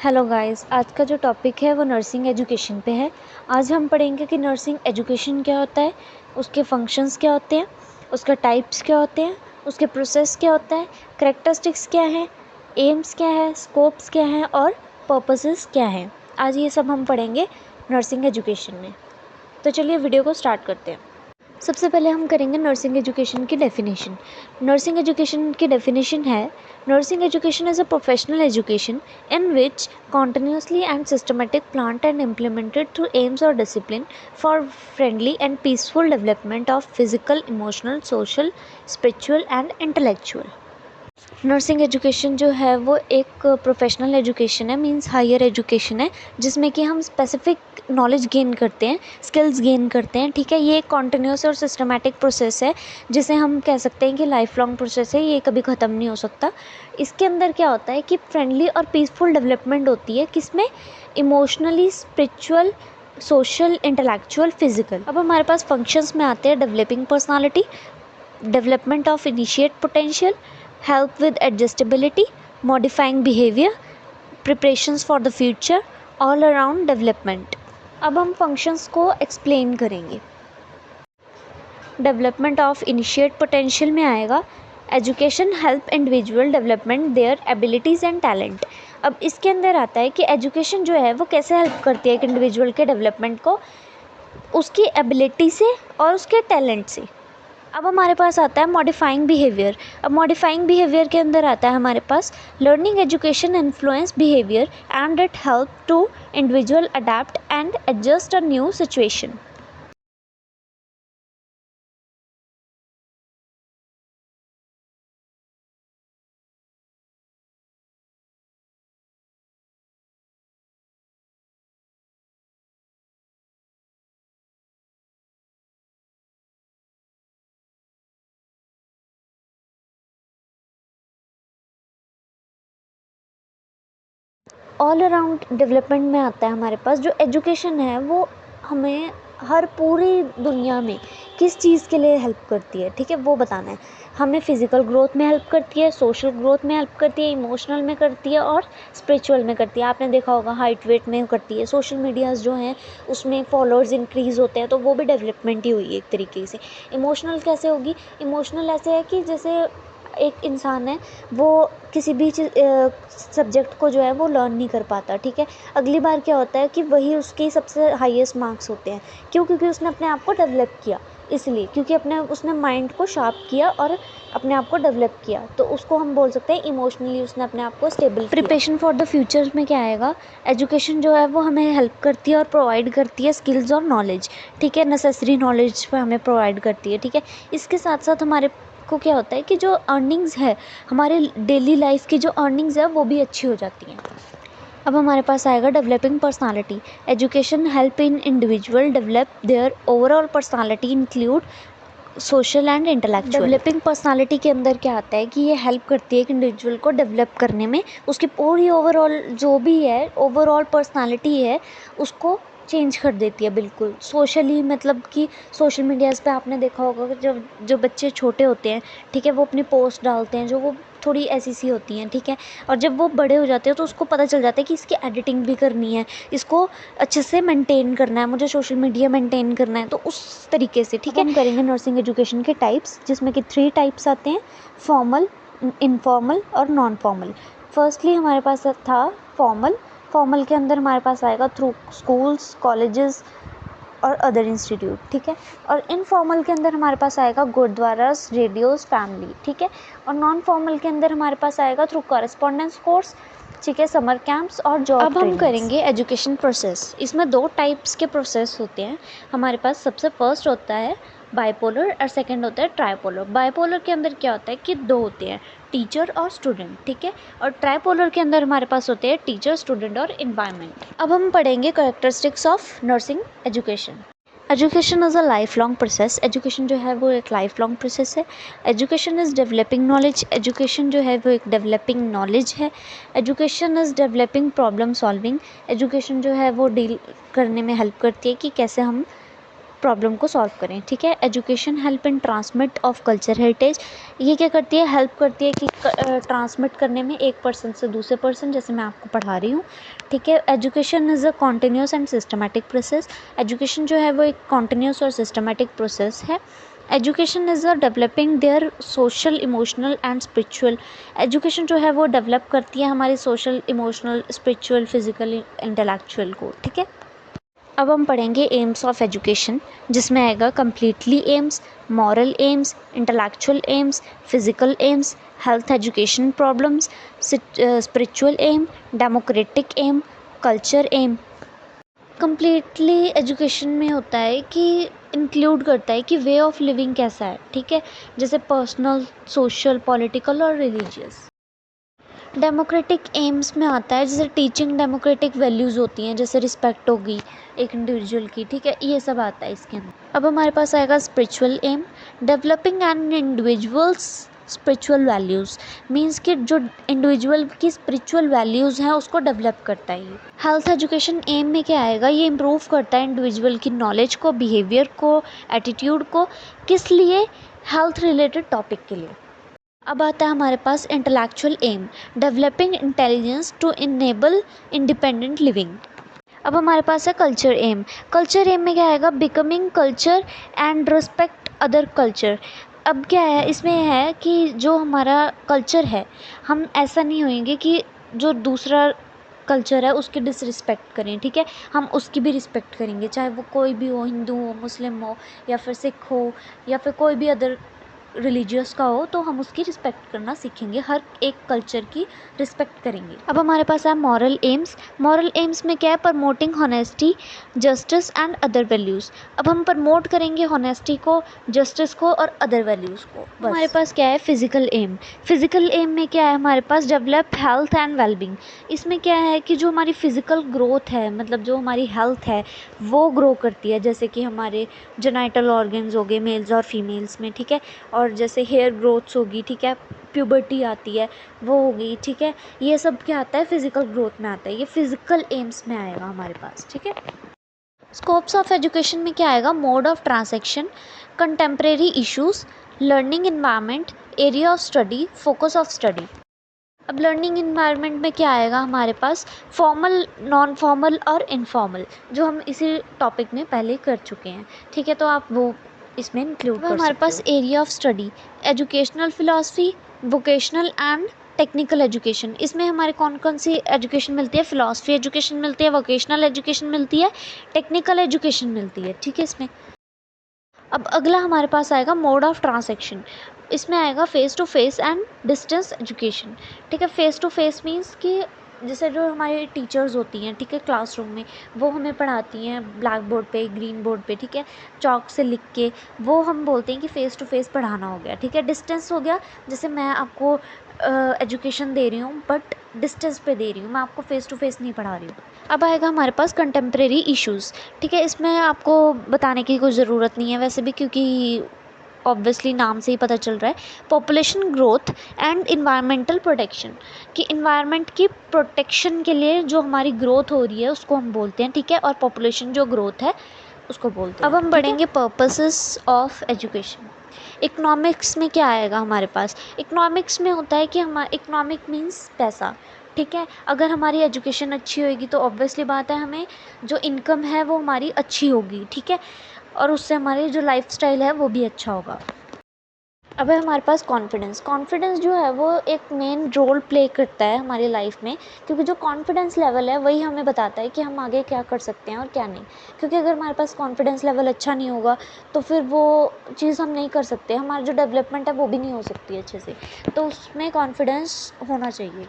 Hello guys, आज का जो टॉपिक है वो नर्सिंग एजुकेशन पे है। आज हम पढ़ेंगे कि नर्सिंग एजुकेशन क्या होता है, उसके फंक्शंस क्या होते हैं, उसका टाइप्स क्या होते हैं, उसके प्रोसेस क्या होता है, करैक्टरिस्टिक्स क्या है, एम्स क्या है, स्कोप्स क्या है और पर्पसेस क्या हैं। आज ये सब हम पढ़ेंगे नर्सिंग एजुकेशन में। तो चलिए वीडियो को स्टार्ट करते हैं। सबसे पहले हम करेंगे नर्सिंग एजुकेशन की डेफिनेशन। नर्सिंग एजुकेशन की डेफिनेशन है, nursing education is a professional education in which continuously and systematic planned and implemented through aims or discipline for friendly and peaceful development of physical, emotional, social, spiritual and intellectual। Nursing education जो है वो एक professional education है, means higher education है, जिसमें कि हम specific knowledge gain करते हैं, स्किल्स गेन करते हैं। ठीक है, ये एक कॉन्टिन्यूस और सिस्टमैटिक प्रोसेस है, जिसे हम कह सकते हैं कि लाइफ लॉन्ग प्रोसेस है, ये कभी ख़त्म नहीं हो सकता। इसके अंदर क्या होता है कि फ्रेंडली और पीसफुल डेवलपमेंट होती है, किसमें? Emotionally, spiritual, social, intellectual, physical. अब हमारे पास फंक्शंस में आते हैं developing personality, development of initiate potential, help with adjustability, modifying behavior, preparations for the future, all around development। अब हम functions को explain करेंगे। डेवलपमेंट ऑफ इनिशिएट पोटेंशियल में आएगा education help individual development their abilities and talent. अब इसके अंदर आता है कि एजुकेशन जो है वो कैसे हेल्प करती है एक इंडिविजुअल के डेवलपमेंट को, उसकी एबिलिटी से और उसके टैलेंट से। अब हमारे पास आता है मॉडिफाइंग बिहेवियर। अब मॉडिफाइंग बिहेवियर के अंदर आता है हमारे पास learning education influence behaviour and it help to individual adapt and adjust a new situation. All around development में आता है हमारे पास जो एजुकेशन है वो हमें हर पूरी दुनिया में किस चीज़ के लिए हेल्प करती है, ठीक है, वो बताना है। हमें फिज़िकल ग्रोथ में हेल्प करती है, सोशल ग्रोथ में हेल्प करती है, इमोशनल में करती है और स्पिरिचुअल में करती है। आपने देखा होगा हाइट वेट में करती है। सोशल मीडियाज़ जो हैं उसमें फॉलोअर्स इंक्रीज़ होते हैं, तो वो भी डेवलपमेंट ही हुई है एक तरीके से। इमोशनल कैसे होगी? इमोशनल ऐसे है कि जैसे एक इंसान है, वो किसी भी सब्जेक्ट को जो है वो लर्न नहीं कर पाता, ठीक है। अगली बार क्या होता है कि वही उसके सबसे हाईएस्ट मार्क्स होते हैं। क्यों? क्योंकि उसने अपने आप को डेवलप किया, इसलिए क्योंकि उसने माइंड को शार्प किया और अपने आप को डेवलप किया, तो उसको हम बोल सकते हैं इमोशनली उसने अपने आप को स्टेबल किया। प्रिपरेशन फॉर द फ्यूचर में क्या आएगा? एजुकेशन जो है वो हमें हेल्प करती है और प्रोवाइड करती है स्किल्स और नॉलेज, ठीक है, नेसेसरी नॉलेज पर हमें प्रोवाइड करती है, ठीक है। इसके साथ साथ हमारे को क्या होता है कि जो अर्निंग्स है, हमारे डेली लाइफ की जो अर्निंग्स है वो भी अच्छी हो जाती हैं। अब हमारे पास आएगा developing personality. Education help in individual develop their overall personality include social and intellectual. Developing personality के अंदर क्या आता है कि ये हेल्प करती है एक इंडिविजुअल को डेवलप करने में, उसकी पूरी ओवरऑल जो भी है ओवरऑल पर्सनालिटी है उसको चेंज कर देती है बिल्कुल। सोशली मतलब कि सोशल मीडियाज़ पे आपने देखा होगा कि जब जो बच्चे छोटे होते हैं, ठीक है, वो अपनी पोस्ट डालते हैं जो वो थोड़ी ऐसी सी होती हैं, ठीक है, और जब वो बड़े हो जाते हैं तो उसको पता चल जाता है कि इसकी एडिटिंग भी करनी है, इसको अच्छे से मेंटेन करना है, मुझे सोशल मीडिया मेंटेन करना है, तो उस तरीके से, ठीक है। हम करेंगे नर्सिंग एजुकेशन के टाइप्स, जिसमें कि 3 टाइप्स आते हैं, फॉर्मल, इनफॉर्मल और नॉन फॉर्मल। फर्स्टली हमारे पास था फॉर्मल। फॉर्मल के अंदर हमारे पास आएगा थ्रू स्कूल्स, कॉलेजेस और अदर इंस्टीट्यूट, ठीक है। और इनफॉर्मल के अंदर हमारे पास आएगा गुरुद्वारास, रेडियोस, फैमिली, ठीक है। और नॉन फॉर्मल के अंदर हमारे पास आएगा थ्रू कॉरेस्पॉन्डेंस कोर्स, ठीक है, समर कैंप्स और जॉब। अब हम करेंगे एजुकेशन प्रोसेस। इसमें 2 टाइप्स के प्रोसेस होते हैं हमारे पास। सबसे फर्स्ट होता है बाइपोलर और सेकंड होता है ट्राइपोलर। बाइपोलर के अंदर क्या होता है कि 2 होते हैं, टीचर और स्टूडेंट, ठीक है। और ट्राइपोलर के अंदर हमारे पास होते हैं टीचर, स्टूडेंट और इन्वायरमेंट। अब हम पढ़ेंगे characteristics of nursing education. Education is a life long process. Education जो है वो एक लाइफ लॉन्ग प्रोसेस है। Education is developing knowledge. Education जो है वो एक डेवलपिंग नॉलेज है। Education is developing problem solving. Education जो है वो डील करने में हेल्प करती है कि कैसे हम प्रॉब्लम को सॉल्व करें, ठीक है। Education help in transmit of culture heritage, ये क्या करती है, हेल्प करती है कि ट्रांसमिट करने में एक पर्सन से दूसरे पर्सन, जैसे मैं आपको पढ़ा रही हूँ, ठीक है। Education is a continuous and systematic process, education जो है वो एक कॉन्टिन्यूस और सिस्टमेटिक प्रोसेस है। Education is a developing their social emotional and spiritual, education जो है वो डेवलप करती है हमारी social emotional spiritual physical intellectual को, ठीक है। अब हम पढ़ेंगे एम्स ऑफ एजुकेशन, जिसमें आएगा completely aims, moral aims, intellectual aims, physical aims, health education problems, spiritual aim, democratic aim, culture aim. Completely education में होता है कि इंक्लूड करता है कि वे ऑफ लिविंग कैसा है, ठीक है, जैसे पर्सनल, सोशल, पॉलिटिकल और रिलीजियस। डेमोक्रेटिक एम्स में आता है जैसे टीचिंग डेमोक्रेटिक वैल्यूज़ होती हैं, जैसे रिस्पेक्ट होगी एक इंडिविजुअल की, ठीक है, ये सब आता है इसके अंदर। अब हमारे पास आएगा spiritual aim, developing an individuals spiritual values, means कि जो इंडिविजुअल की स्पिरिचुअल वैल्यूज़ हैं उसको डेवलप करता है ये। हेल्थ एजुकेशन एम में क्या आएगा, ये इम्प्रूव करता है इंडिविजुअल की नॉलेज को, बिहेवियर को, एटीट्यूड को, किस लिए, हेल्थ रिलेटेड टॉपिक के लिए। अब आता है हमारे पास intellectual aim, developing intelligence to enable independent living. अब हमारे पास है कल्चर एम, कल्चर एम में क्या आएगा, becoming culture and respect other culture. अब क्या है इसमें है कि जो हमारा कल्चर है, हम ऐसा नहीं होएंगे कि जो दूसरा कल्चर है उसकी डिसरिस्पेक्ट करें, ठीक है, हम उसकी भी रिस्पेक्ट करेंगे, चाहे वो कोई भी हो, हिंदू हो, मुस्लिम हो, या फिर सिख हो, या फिर कोई भी अदर रिलीजियस का हो, तो हम उसकी रिस्पेक्ट करना सीखेंगे, हर एक कल्चर की रिस्पेक्ट करेंगे। अब हमारे पास है मॉरल एम्स, मॉरल एम्स में क्या है, promoting honesty, justice and other values. अब हम प्रमोट करेंगे हॉनेस्टी को, जस्टिस को और अदर वैल्यूज़ को। हमारे पास क्या है, फिजिकल एम, फिजिकल एम में क्या है हमारे पास, डेवलप हेल्थ एंड वेलबींग। इसमें क्या है कि जो हमारी फिजिकल ग्रोथ है, मतलब जो हमारी हेल्थ है वो ग्रो करती है, जैसे कि हमारे जेनाइटल ऑर्गन्स हो गए मेल्स और फीमेल्स में, ठीक है, और जैसे हेयर ग्रोथ्स होगी, ठीक है, प्यूबर्टी आती है वो होगी, ठीक है, ये सब क्या आता है, फिजिकल ग्रोथ में आता है, ये फिजिकल एम्स में आएगा हमारे पास, ठीक है। स्कोप्स ऑफ एजुकेशन में क्या आएगा, mode of transaction, contemporary issues, learning environment, area of study, focus of study. अब लर्निंग इन्वायरमेंट में क्या आएगा हमारे पास, फॉर्मल, नॉन फॉर्मल और इनफॉर्मल, जो हम इसी टॉपिक में पहले कर चुके हैं, ठीक है, तो आप वो इसमें इंक्लूड कर सकते हो। हमारे पास area of study, educational philosophy, vocational and technical education. इसमें हमारे कौन कौन सी एजुकेशन मिलती है, फिलॉसफी एजुकेशन मिलती है, वोकेशनल एजुकेशन मिलती है, टेक्निकल एजुकेशन मिलती है, ठीक है इसमें। अब अगला हमारे पास आएगा मोड ऑफ ट्रांसैक्शन, इसमें आएगा face to face and distance education, ठीक है। फेस टू फेस मीन्स कि जैसे जो हमारी टीचर्स होती हैं, ठीक है, क्लासरूम में वो हमें पढ़ाती हैं ब्लैक बोर्ड पे, ग्रीन बोर्ड पे, ठीक है, चॉक से लिख के, वो हम बोलते हैं कि फ़ेस टू फेस पढ़ाना हो गया, ठीक है। डिस्टेंस हो गया, जैसे मैं आपको एजुकेशन दे रही हूँ बट डिस्टेंस पे दे रही हूँ, मैं आपको फ़ेस टू फेस नहीं पढ़ा रही हूँ। अब आएगा हमारे पास कंटेम्प्रेरी इश्यूज़, ठीक है, इसमें आपको बताने की कोई ज़रूरत नहीं है वैसे भी, क्योंकि ऑब्वियसली नाम से ही पता चल रहा है, population growth and environmental protection, कि इन्वायरमेंट की प्रोटेक्शन के लिए जो हमारी ग्रोथ हो रही है उसको हम बोलते हैं, ठीक है, और पॉपुलेशन जो ग्रोथ है उसको बोलते हैं। अब हम बढ़ेंगे पर्पसेस ऑफ एजुकेशन। इकोनॉमिक्स में क्या आएगा हमारे पास, इकोनॉमिक्स में होता है कि हमारा इकोनॉमिक मीन्स पैसा, ठीक है, अगर हमारी एजुकेशन अच्छी होगी तो ऑब्वियसली बात है हमें जो इनकम है वो हमारी अच्छी होगी, ठीक है, और उससे हमारी जो लाइफस्टाइल है वो भी अच्छा होगा। अब है हमारे पास कॉन्फिडेंस, कॉन्फिडेंस जो है वो एक मेन रोल प्ले करता है हमारी लाइफ में, क्योंकि जो कॉन्फिडेंस लेवल है वही हमें बताता है कि हम आगे क्या कर सकते हैं और क्या नहीं, क्योंकि अगर हमारे पास कॉन्फिडेंस लेवल अच्छा नहीं होगा तो फिर वो चीज़ हम नहीं कर सकते, हमारा जो डेवलपमेंट है वो भी नहीं हो सकती अच्छे से, तो उसमें कॉन्फिडेंस होना चाहिए।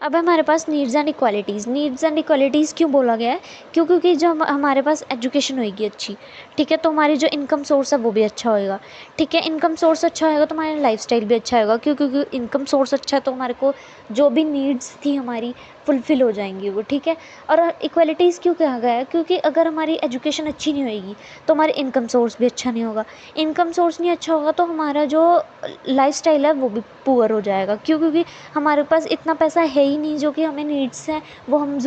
अब हमारे पास needs and equalities, needs and equalities क्यों बोला गया है, क्योंकि जो हमारे पास एजुकेशन होएगी अच्छी, ठीक है, तो हमारी जो इनकम सोर्स है वो भी अच्छा होएगा, ठीक है, इनकम सोर्स अच्छा होएगा तो हमारा लाइफस्टाइल भी अच्छा होएगा, क्योंकि इनकम सोर्स अच्छा है तो हमारे को जो भी नीड्स थी हमारी फुलफ़िल हो जाएंगी वो, ठीक है। और इक्वालिटीज़ क्यों कहा गया है, क्योंकि अगर हमारी एजुकेशन अच्छी नहीं होएगी तो हमारी इनकम सोर्स भी अच्छा नहीं होगा, इनकम सोर्स नहीं अच्छा होगा तो हमारा जो लाइफस्टाइल है वो भी पुअर हो जाएगा, क्योंकि हमारे पास इतना पैसा है ही नहीं जो कि हमें नीड्स हैं वो हम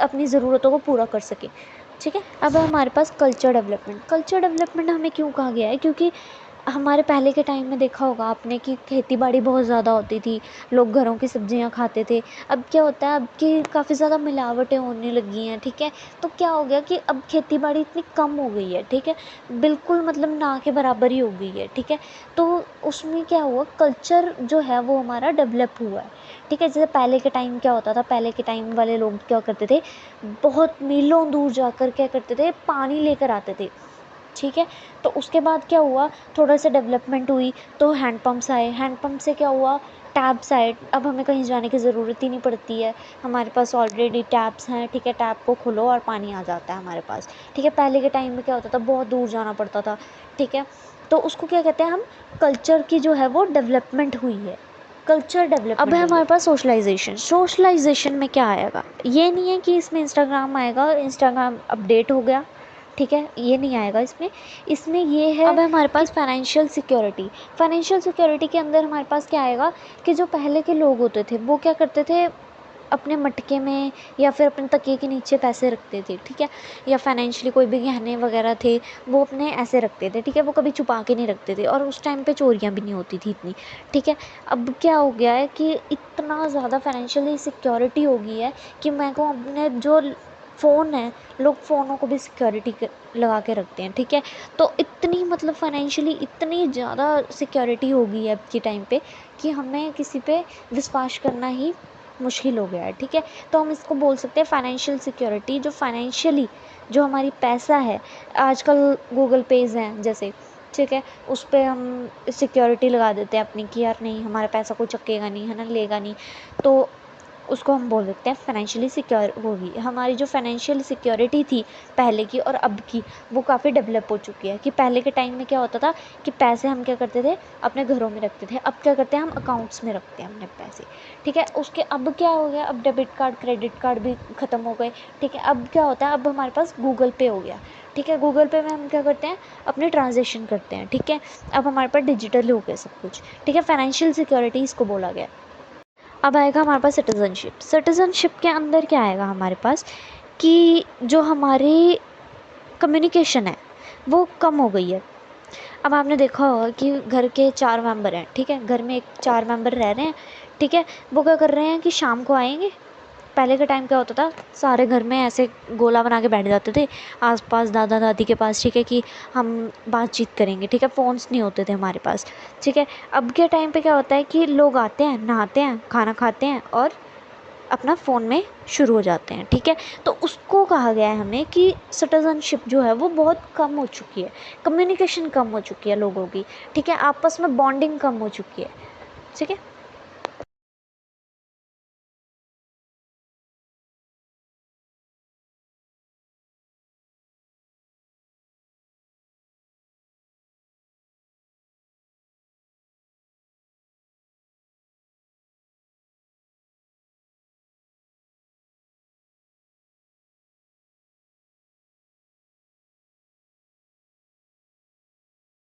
अपनी ज़रूरतों को पूरा कर सकें। ठीक है। अब है हमारे पास कल्चर डेवलपमेंट। कल्चर डेवलपमेंट हमें क्यों कहा गया है, क्योंकि हमारे पहले के टाइम में देखा होगा आपने कि खेती बाड़ी बहुत ज़्यादा होती थी, लोग घरों की सब्जियां खाते थे। अब क्या होता है, अब की काफ़ी ज़्यादा मिलावटें होने लगी हैं, ठीक है। तो क्या हो गया कि अब खेती बाड़ी इतनी कम हो गई है, ठीक है, बिल्कुल मतलब ना के बराबर ही हो गई है, ठीक है। तो उसमें क्या हुआ, कल्चर जो है वो हमारा डेवलप हुआ है, ठीक है। जैसे पहले के टाइम क्या होता था, पहले के टाइम वाले लोग क्या करते थे, बहुत मीलों दूर जाकर क्या करते थे, पानी लेकर आते थे, ठीक है। तो उसके बाद क्या हुआ, थोड़ा सा डेवलपमेंट हुई तो हैंडपम्प्स आए, हैंडपम्प से क्या हुआ, टैब्स आए। अब हमें कहीं जाने की ज़रूरत ही नहीं पड़ती है, हमारे पास ऑलरेडी टैप्स हैं, ठीक है। टैप को खोलो और पानी आ जाता है हमारे पास, ठीक है। पहले के टाइम में क्या होता था, बहुत दूर जाना पड़ता था, ठीक है। तो उसको क्या कहते हैं हम, कल्चर की जो है वो डेवलपमेंट हुई है, कल्चर डेवलपमेंट। अब है हमारे पास सोशलाइजेशन। सोशलाइजेशन में क्या आएगा, ये नहीं है कि इसमें इंस्टाग्राम आएगा, इंस्टाग्राम अपडेट हो गया, ठीक है, ये नहीं आएगा इसमें। इसमें ये है, अब है हमारे पास फाइनेंशियल सिक्योरिटी। फाइनेंशियल सिक्योरिटी के अंदर हमारे पास क्या आएगा कि जो पहले के लोग होते थे वो क्या करते थे, अपने मटके में या फिर अपने तकिए के नीचे पैसे रखते थे, ठीक है। या फाइनेंशियली कोई भी गहने वगैरह थे वो अपने ऐसे रखते थे, ठीक है। वो कभी छुपा के नहीं रखते थे, और उस टाइम पे चोरियां भी नहीं होती थी इतनी, ठीक है। अब क्या हो गया है कि इतना ज़्यादा फाइनेंशियली सिक्योरिटी हो गई है कि मैं को अपने जो फ़ोन है, लोग फ़ोनों को भी सिक्योरिटी लगा के रखते हैं, ठीक है। तो इतनी मतलब फाइनेंशियली इतनी ज़्यादा सिक्योरिटी हो गई है अब के टाइम पे कि हमें किसी पे विश्वास करना ही मुश्किल हो गया है, ठीक है। तो हम इसको बोल सकते हैं फाइनेंशियल सिक्योरिटी। जो फाइनेंशियली जो हमारी पैसा है, आजकल गूगल पेज़ हैं जैसे, ठीक है, उस पर हम सिक्योरिटी लगा देते हैं अपनी कि यार नहीं, हमारा पैसा कोई चकेगा नहीं, है ना, लेगा नहीं। तो उसको हम बोल सकते हैं फाइनेंशियली सिक्योर होगी। हमारी जो फाइनेंशियल सिक्योरिटी थी पहले की और अब की, वो काफ़ी डेवलप हो चुकी है। कि पहले के टाइम में क्या होता था कि पैसे हम क्या करते थे, अपने घरों में रखते थे, अब क्या करते हैं, हम अकाउंट्स में रखते हैं अपने पैसे, ठीक है। उसके अब क्या हो गया, अब डेबिट कार्ड क्रेडिट कार्ड भी ख़त्म हो गए, ठीक है। अब क्या होता है, अब हमारे पास गूगल पे हो गया, ठीक है। गूगल पे में हम क्या करते हैं, अपने ट्रांजेक्शन करते हैं, ठीक है। अब हमारे पास डिजिटल हो गया सब कुछ, ठीक है। फाइनेंशियल सिक्योरिटी इसको बोला गया। अब आएगा हमारे पास सिटीज़नशिप। सिटीज़नशिप के अंदर क्या आएगा हमारे पास कि जो हमारी कम्युनिकेशन है वो कम हो गई है। अब आपने देखा होगा कि घर के 4 मेंबर हैं, ठीक है, घर में एक 4 मेंबर रह रहे हैं, ठीक है। वो क्या कर रहे हैं कि शाम को आएंगे। पहले के टाइम क्या होता था, सारे घर में ऐसे गोला बना के बैठ जाते थे आसपास दादा दादी के पास, ठीक है, कि हम बातचीत करेंगे, ठीक है। फ़ोन्स नहीं होते थे हमारे पास, ठीक है। अब के टाइम पे क्या होता है कि लोग आते हैं, नहाते हैं, खाना खाते हैं और अपना फ़ोन में शुरू हो जाते हैं, ठीक है। तो उसको कहा गया है हमें कि सिटीज़नशिप जो है वो बहुत कम हो चुकी है, कम्युनिकेशन कम हो चुकी है लोगों की, ठीक है, आपस में बॉन्डिंग कम हो चुकी है, ठीक है।